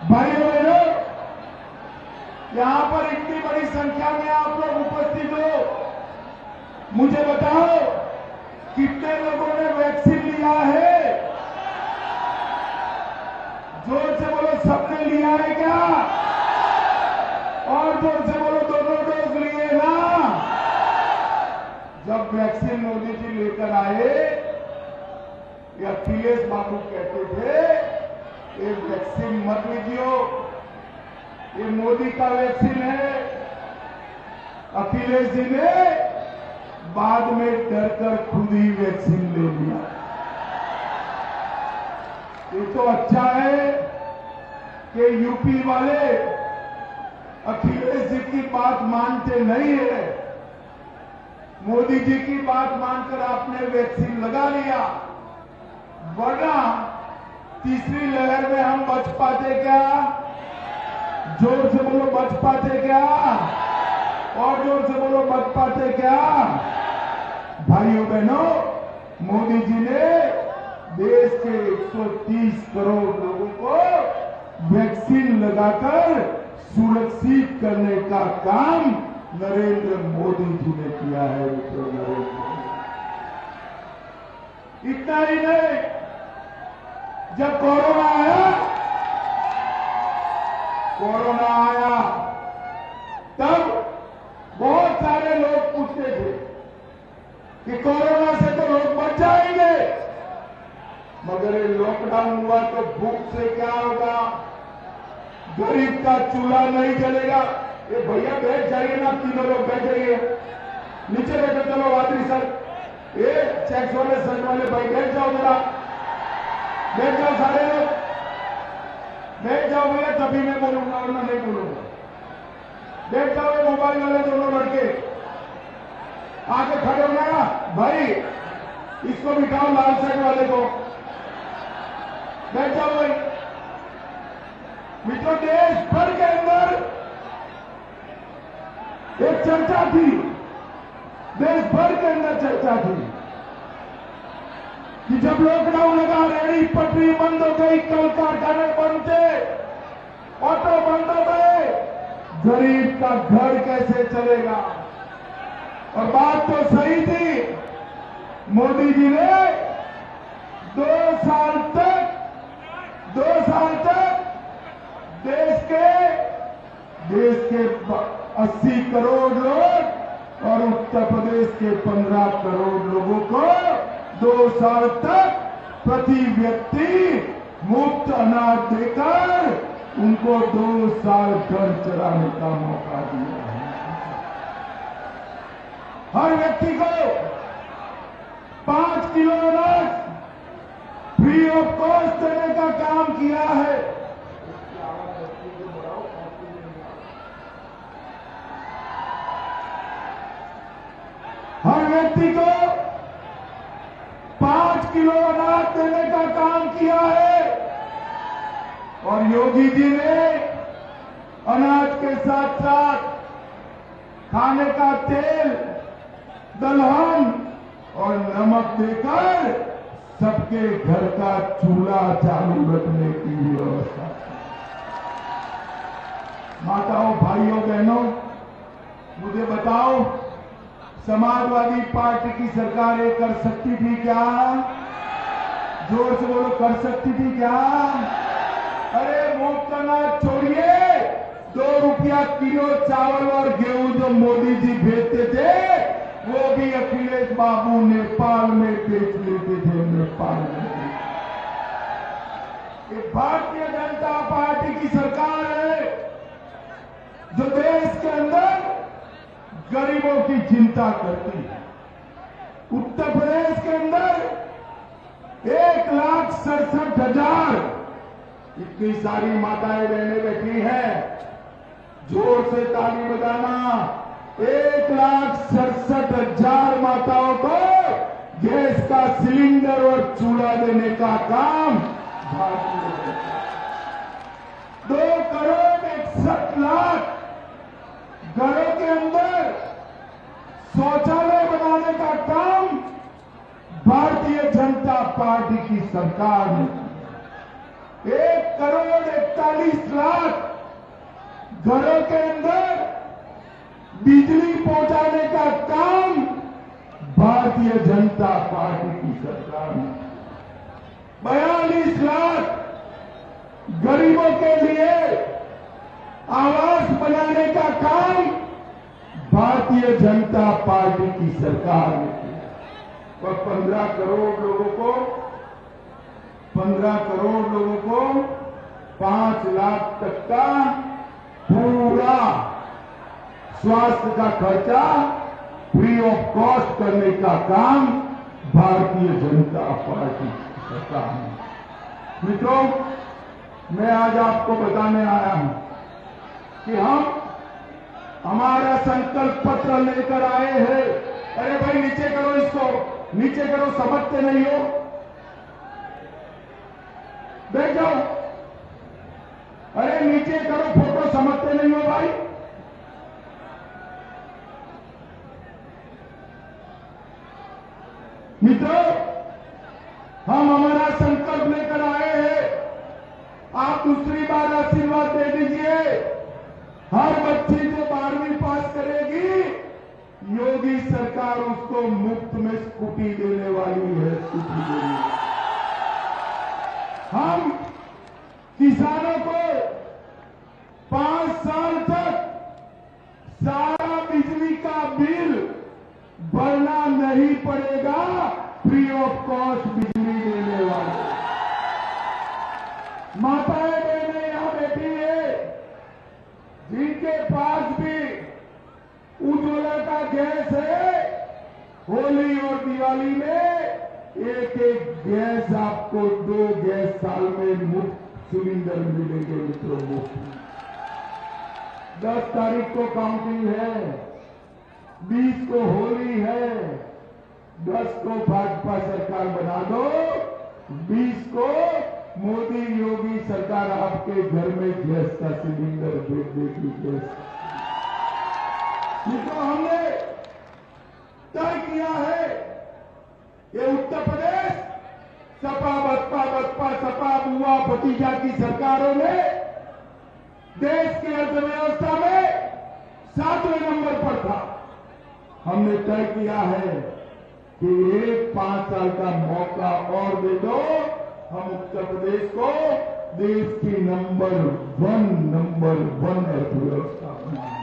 भाइयों बहनों, यहां पर इतनी बड़ी संख्या में आप लोग उपस्थित हो, मुझे बताओ कितने लोगों ने वैक्सीन लिया है? जोर से बोलो, सबने लिया है क्या? और जोर से बोलो, दोनों डोज लिए ना? जब वैक्सीन मोदी जी लेकर आए, ये अखिलेश बाबू कहते थे ये वैक्सीन मत लीजिए, ये मोदी का वैक्सीन है। अखिलेश जी ने बाद में डरकर खुद ही वैक्सीन ले लिया। ये तो अच्छा है कि यूपी वाले अखिलेश जी की बात मानते नहीं है। मोदी जी की बात मानकर आपने वैक्सीन लगा लिया, वरना तीसरी लहर में हम बच पाते क्या? जोर से बोलो, बच पाते क्या? और जोर से बोलो, बच पाते क्या? भाइयों बहनों, मोदी जी ने देश के 130 करोड़ लोगों को वैक्सीन लगाकर सुरक्षित करने का काम नरेंद्र मोदी जी ने किया है। इतना ही नहीं, जब कोरोना आया तब बहुत सारे लोग पूछते थे कि कोरोना से तो लोग बच जाएंगे, मगर ये लॉकडाउन हुआ तो भूख से क्या होगा? गरीब का चूल्हा नहीं जलेगा। ये भैया बैठ जाइए ना, तीनों लोग बैठ जाइए, नीचे बैठो। चलो वादरी सर, ये चेक्स वाले शर्ट वाले भाई बैठ जाओ, जरा बैठ जाओ, सारे लोग बैठ जाओ भैया, तभी मैं बोलूंगा, वरना नहीं बोलूंगा। बैठ जाओ, ये मोबाइल वाले दोनों लड़के आगे खड़े हो गया भाई, इसको बिठाओ, लाल शर्ट वाले को। बैठ जाओ भाई। मित्रों, देश भर के अंदर एक चर्चा थी, देश भर के अंदर चर्चा थी कि जब लॉकडाउन लगा, रेहड़ी पटरी बंद हो गई, कल कारखाने बंद थे, ऑटो बंद हो गए, गरीब का घर कैसे चलेगा? और बात तो सही थी। मोदी जी ने 2 साल तक देश के 80 करोड़ लोग और उत्तर प्रदेश के 15 करोड़ लोगों को 2 साल तक प्रति व्यक्ति मुफ्त अनाज देकर उनको 2 साल घर चलाने का मौका दिया है। हर व्यक्ति को 5 किलो अनाज फ्री ऑफ कॉस्ट देने का काम किया है। हर व्यक्ति को 5 किलो अनाज देने का काम किया है। और योगी जी ने अनाज के साथ साथ खाने का तेल, दलहन और नमक देकर सबके घर का चूल्हा चालू रखने की व्यवस्था की। माताओं, भाइयों, बहनों, मुझे बताओ, समाजवादी पार्टी की सरकार ये कर सकती थी क्या? जोर से बोलो, कर सकती थी क्या? अरे मुफ्त अनाज छोड़िए, 2 रुपया किलो चावल और गेहूं जो मोदी जी भेजते थे, वो भी अखिलेश बाबू नेपाल में बेच लेते थे। नेपाल में ये भारतीय जनता पार्टी की सरकार है जो देश के अंदर गरीबों की चिंता करती है। उत्तर प्रदेश के अंदर 1,67,000 इतनी सारी माताएं बहनें बैठी हैं, जोर से ताली बजाना। 1,67,000 माताओं को गैस का सिलेंडर और चूल्हा देने का काम भारतीय जनता। 2,61,00,000 घरों के अंदर शौचालय बनाने का काम भारतीय जनता पार्टी की सरकार ने 1,61,00,000 41 लाख घरों के अंदर बिजली पहुंचाने का काम भारतीय जनता पार्टी की सरकार ने 42 लाख गरीबों के लिए आवास बनाने का काम भारतीय जनता पार्टी की सरकार ने किया और 15 करोड़ लोगों को 5 लाख तक का पूरा स्वास्थ्य का खर्चा फ्री ऑफ कॉस्ट करने का काम भारतीय जनता पार्टी की सरकार ने। मित्रों, मैं आज आपको बताने आया हूं कि हम हमारा संकल्प पत्र लेकर आए हैं। अरे भाई नीचे करो, इसको नीचे करो, समझते नहीं हो, बैठ जाओ। अरे नीचे करो फोटो, समझते नहीं हो भाई। मित्रों, हम हमारा संकल्प लेकर आए हैं। आप दूसरी बार आशीर्वाद दे दीजिए। हर बच्ची जो 12वीं पास करेगी, योगी सरकार उसको मुफ्त में स्कूटी देने वाली है, स्कूटी देने। हम किसानों को 5 साल तक सारा बिजली का बिल भरना नहीं पड़ेगा, फ्री ऑफ कॉस्ट बिजली देने वाले। माताएं बहनें यहां बैठी है, जिनके पास भी उज्ज्वला का गैस है, होली और दिवाली में एक गैस आपको 2 गैस साल में मुफ्त सिलेंडर मिलेंगे। मित्रों, मुफ्त। 10 तारीख को काउंटिंग है, 20 को होली है, 10 को भाजपा सरकार बना दो, 20 को मोदी योगी सरकार आपके घर में गैस का सिलेंडर भेज देगी। गैस तो हमने तय किया है, ये उत्तर प्रदेश सपा बसपा सपा बुआ भतीजा की सरकारों ने देश की अर्थव्यवस्था में 7वें नंबर पर था। हमने तय किया है कि एक 5 साल का मौका और दे दो, हम उत्तर प्रदेश को देश की नंबर वन अर्थव्यवस्था बनाएंगे।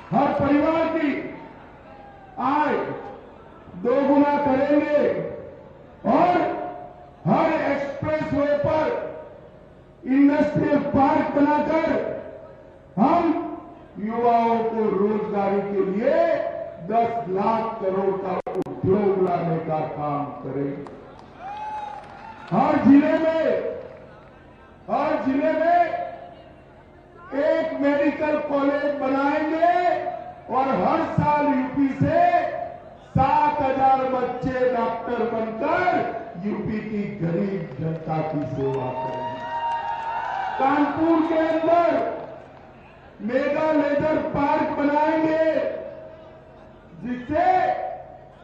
हर परिवार की आय 2 गुना करेंगे और हर एक्सप्रेस वे पर इंडस्ट्रियल पार्क बनाकर हम युवाओं को रोजगारी के लिए 10 लाख करोड़ का उद्योग लाने का काम करेंगे। हर जिले में एक मेडिकल कॉलेज बनाएंगे और हर साल यूपी से 7,000 बच्चे डॉक्टर बनकर यूपी की गरीब जनता की सेवा करेंगे। कानपुर के अंदर मेगा लेजर पार्क बनाएंगे, जिससे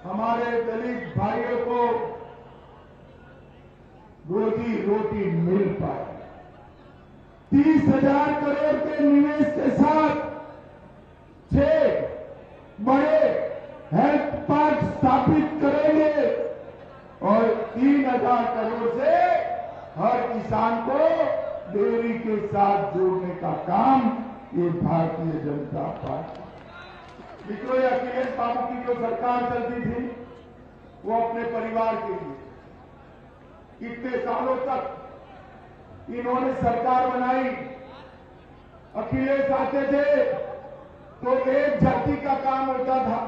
हमारे दलित भाइयों को रोजी रोटी मिल पाए। 30,000 करोड़ के निवेश के साथ 6 बड़े हेल्थ पार्क स्थापित करेंगे और 3,000 करोड़ से हर किसान को डेयरी के साथ जोड़ने का काम ये भारतीय जनता पार्टी। मित्रों, अखिलेश बाबू की जो सरकार चलती थी, वो अपने परिवार के लिए इतने सालों तक इन्होंने सरकार बनाई। अखिलेश आते थे तो एक जाति का काम होता था,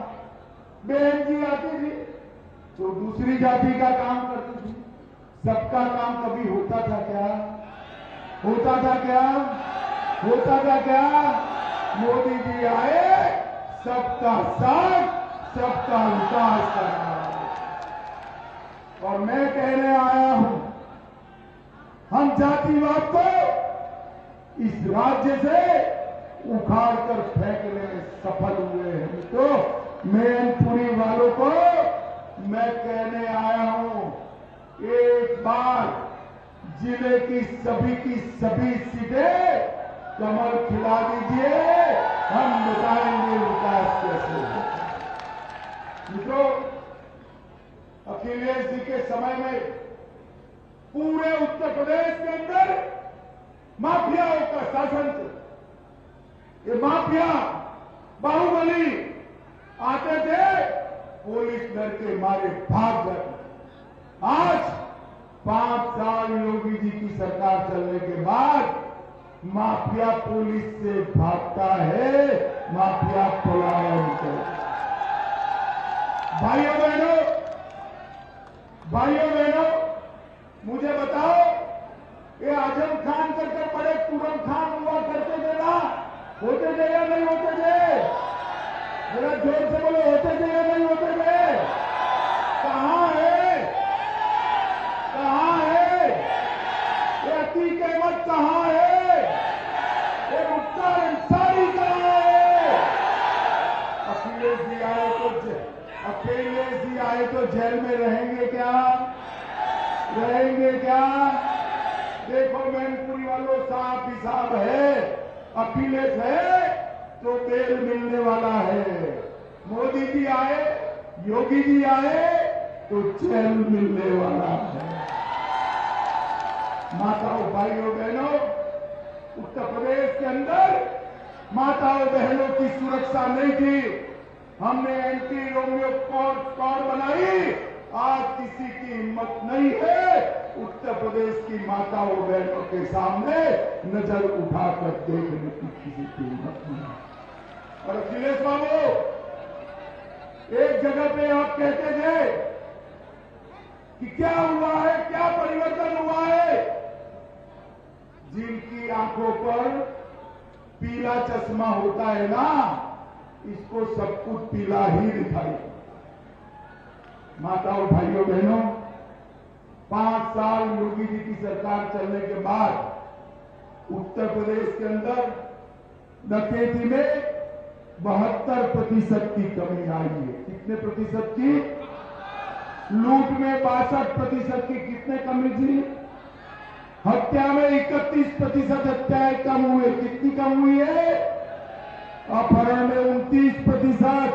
बहन जी आती थी तो दूसरी जाति का काम करती थी। सबका काम कभी होता था क्या? होता था क्या? होता था क्या? मोदी जी आए, सबका साथ, सबका विकास करना। और मैं कहने आया हूं, हम जातिवाद को इस राज्य से उखाड़ कर फेंकने में सफल हुए हैं। तो मैनपुरी वालों को मैं कहने आया हूं, एक बार जिले की सभी सीटें कमल खिला दीजिए, हम बताएंगे विकास कैसे होगा। मित्रों, अखिलेश जी के समय में पूरे उत्तर प्रदेश के अंदर माफियाओं का शासन था। ये माफिया बाहुबली आते थे, पुलिस डर के मारे भाग गए। आज 5 साल योगी जी की सरकार चलने के बाद माफिया पुलिस से भागता है, माफिया पलायन करता है। भाइयों बहनों, मुझे बताओ, ये आजम खान करके बड़े तुरम खान हुआ करते थे ना, होते थे या नहीं होते थे? जरा जोर से बोलो, होते थे या नहीं होते थे? कहां है? कहां है ये अतीक अहमद? कहां है ये मुख्तार अंसारी? कहां है? अखिलेश जी आए तो जेल में रहेंगे क्या? रहेंगे क्या? देखो, मैनपुरी वालों, साफ हिसाब है। अखिलेश है तो बेल मिलने वाला है। मोदी जी आए, योगी जी आए तो जेल मिलने वाला है। माताओं, भाइयों, बहनों, उत्तर प्रदेश के अंदर माताओं बहनों की सुरक्षा नहीं थी। हमने एंटी रोमियो कोड बनाई। आज किसी की हिम्मत नहीं है उत्तर प्रदेश की माताओं बहनों के सामने नजर उठाकर देखने की, किसी की हिम्मत नहीं। और अखिलेश बाबू, एक जगह पे आप कहते थे कि क्या हुआ है, क्या परिवर्तन हुआ है? जिनकी आंखों पर पीला चश्मा होता है ना, इसको सब कुछ पीला ही दिखाई। माताओं, भाइयों, बहनों, 5 साल योगी जी की सरकार चलने के बाद उत्तर प्रदेश के अंदर डकैती में 72% की कमी आई है। कितने प्रतिशत की? लूट में 62% की कितने कमी थी? हत्या में 31% हत्याएं कम हुए। कितनी कम हुई है? अपहरण में 29%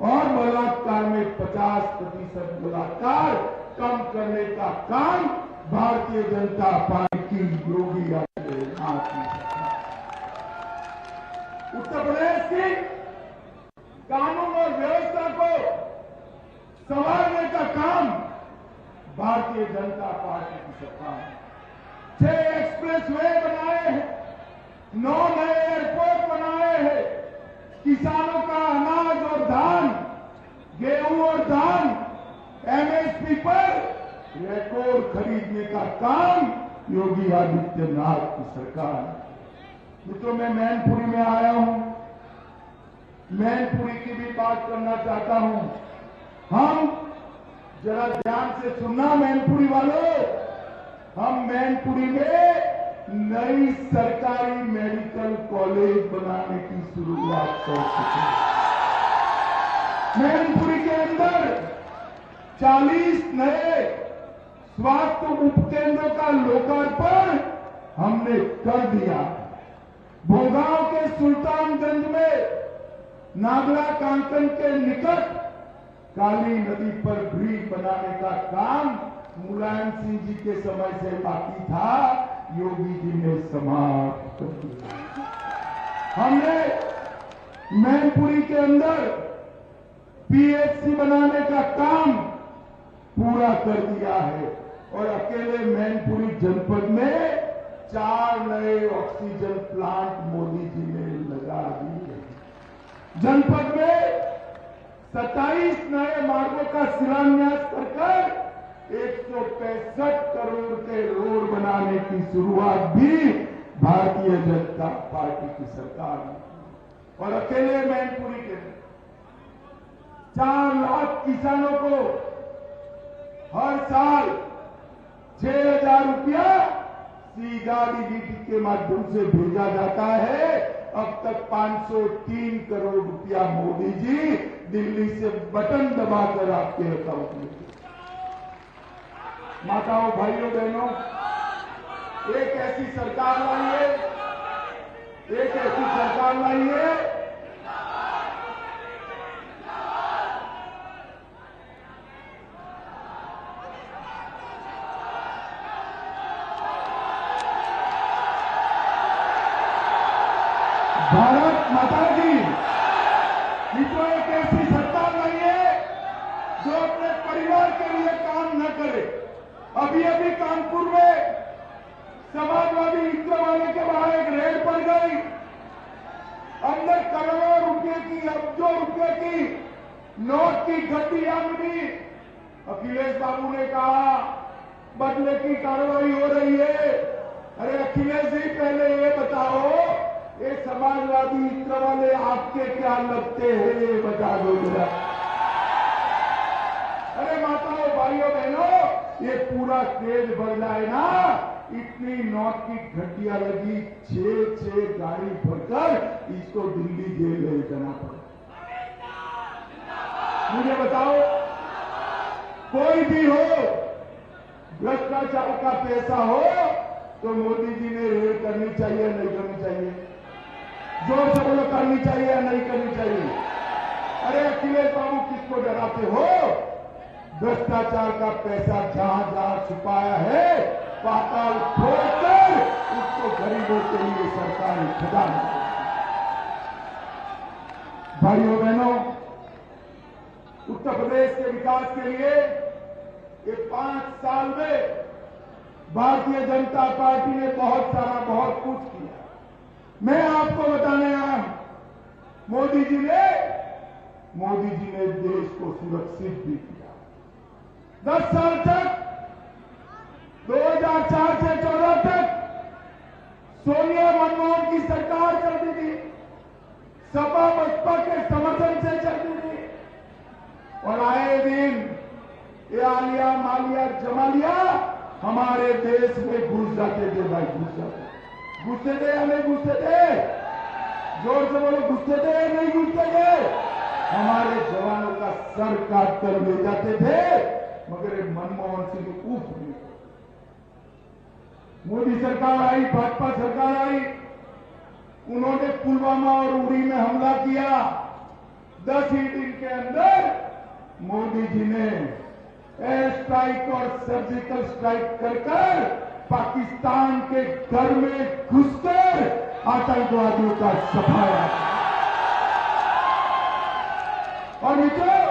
और बलात्कार में 50% बलात्कार कम करने का काम भारतीय जनता पार्टी की योगी आदित्यनाथ की सरकार। उत्तर प्रदेश की कानून और व्यवस्था को संभालने का काम भारतीय जनता पार्टी की सरकार है। 6 एक्सप्रेस वे बनाए हैं, 9 नए एयरपोर्ट बनाए हैं, किसानों का अनाज और धान, गेहूं और धान एमएसपी पर रिकॉर्ड खरीदने का काम योगी आदित्यनाथ की सरकार है। मित्रों, मैं मैनपुरी में आया हूं, मैनपुरी की भी बात करना चाहता हूं। हम जरा ध्यान से सुनना मैनपुरी वालों, हम मैनपुरी में नई सरकारी मेडिकल कॉलेज बनाने की शुरुआत कर चुके हैं। मैनपुरी के अंदर 40 नए स्वास्थ्य उपकेंद्रों का लोकार्पण हमने कर दिया। भोगांव के सुल्तानगंज में नागला कांकन के निकट काली नदी पर ब्रिज बनाने का काम मुलायम सिंह जी के समय से बाकी था, योगी जी ने समाप्त कर दिया। हमने मैनपुरी के अंदर पीएचसी बनाने का काम पूरा कर दिया है और अकेले मैनपुरी जनपद में 4 नए ऑक्सीजन प्लांट मोदी जी ने लगा दिए। जनपद में 27 नए मार्गों का शिलान्यास कर 165 करोड़ के रोड बनाने की शुरुआत भी भारतीय जनता पार्टी की सरकार ने। और अकेले मैनपुरी के 4 लाख किसानों को हर साल 6,000 रुपया सीधा डीबीटी के माध्यम से भेजा जाता है। अब तक 503 करोड़ रुपया मोदी जी दिल्ली से बटन दबाकर आपके अकाउंट में। माताओं, भाइयों, बहनों, एक ऐसी सरकार लाइए, एक ऐसी सरकार लाइए भारत माता की, जो एक ऐसी सरकार लाइए जो अपने परिवार के लिए काम न करे। अभी अभी कानपुर में समाजवादी मित्र वाले के बाहर एक रेड पड़ गई, अंदर करोड़ों रुपए की, अरबों रुपए की नोट की गड्डियां मिली। अखिलेश बाबू ने कहा बदले की कार्रवाई हो रही है। अरे अखिलेश जी, पहले ये बताओ, ये समाजवादी मित्र वाले आपके क्या लगते हैं, ये बता दो जरा। अरे माताओं, भाइयों बहनों, ये पूरा स्टेज भर जाए ना, इतनी नोट की घटिया लगी, 6 गाड़ी भरकर इसको दिल्ली जेल ले जाना पड़ा। मुझे बताओ, कोई भी हो, भ्रष्टाचार का पैसा हो तो मोदी जी ने रेड करनी चाहिए या नहीं करनी चाहिए? जोर से बोलो, करनी चाहिए या नहीं करनी चाहिए? अरे अखिलेश बाबू, किसको डराते हो? भ्रष्टाचार का पैसा जहां जहां छुपाया है, पाताल खोदकर उसको गरीबों के लिए सरकार ने खजाना। भाइयों बहनों, उत्तर प्रदेश के विकास के लिए ये 5 साल में भारतीय जनता पार्टी ने बहुत कुछ किया। मैं आपको बताने आया हूं, मोदी जी ने देश को सुरक्षित भी किया। 10 साल तक, 2004 से 14 तक सोनिया मनमोहन की सरकार चलती थी, सपा बसपा के समर्थन से चलती थी, और आए दिन ये आलिया मालिया जमालिया हमारे देश में घुस जाते थे। भाई घुसते थे या नहीं घुसते थे? जोर से बोलो, घुसते थे या नहीं घुसते थे? हमारे जवानों का सर काट कर ले जाते थे, मगर मनमोहन सिंह उफ नहीं। मोदी सरकार आई, भाजपा सरकार आई, उन्होंने पुलवामा और उड़ी में हमला किया। 10 ही दिन के अंदर मोदी जी ने एयर स्ट्राइक और सर्जिकल स्ट्राइक कर पाकिस्तान के घर में घुसकर आतंकवादियों का सफाया। और मित्रों,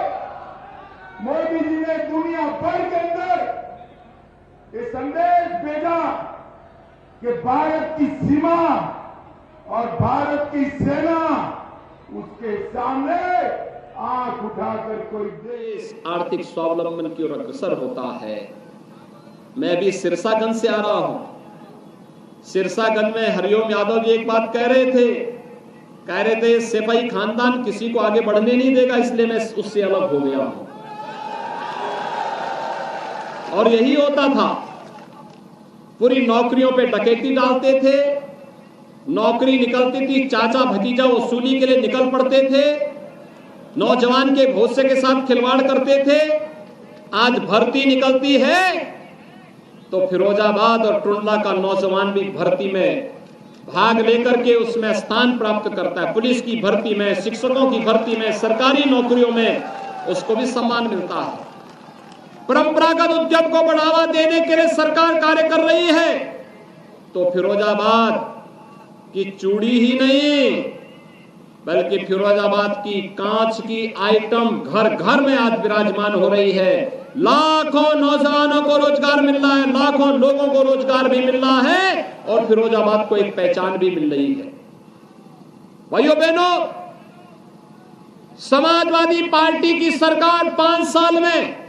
मोदी जी ने दुनिया भर के अंदर ये संदेश भेजा कि भारत की सीमा और भारत की सेना, उसके सामने आंख उठाकर कोई देश आर्थिक स्वावलंबन की ओर अग्रसर होता है। मैं भी सिरसागंज से आ रहा हूं। सिरसागंज में हरिओम यादव जी एक बात कह रहे थे सिपाही खानदान किसी को आगे बढ़ने नहीं देगा, इसलिए मैं उससे अलग हो गया हूं। और यही होता था, पूरी नौकरियों पे डकैती डालते थे, नौकरी निकलती थी, चाचा भतीजा वसूली के लिए निकल पड़ते थे, नौजवान के भरोसे के साथ खिलवाड़ करते थे। आज भर्ती निकलती है तो फिरोजाबाद और टुंडला का नौजवान भी भर्ती में भाग लेकर के उसमें स्थान प्राप्त करता है। पुलिस की भर्ती में, शिक्षकों की भर्ती में, सरकारी नौकरियों में उसको भी सम्मान मिलता है। परंपरागत उद्यम को बढ़ावा देने के लिए सरकार कार्य कर रही है, तो फिरोजाबाद की चूड़ी ही नहीं बल्कि फिरोजाबाद की कांच की आइटम घर घर में आज विराजमान हो रही है। लाखों नौजवानों को रोजगार मिल रहा है, लाखों लोगों को रोजगार भी मिल रहा है, और फिरोजाबाद को एक पहचान भी मिल रही है। भाइयों बहनों, समाजवादी पार्टी की सरकार 5 साल में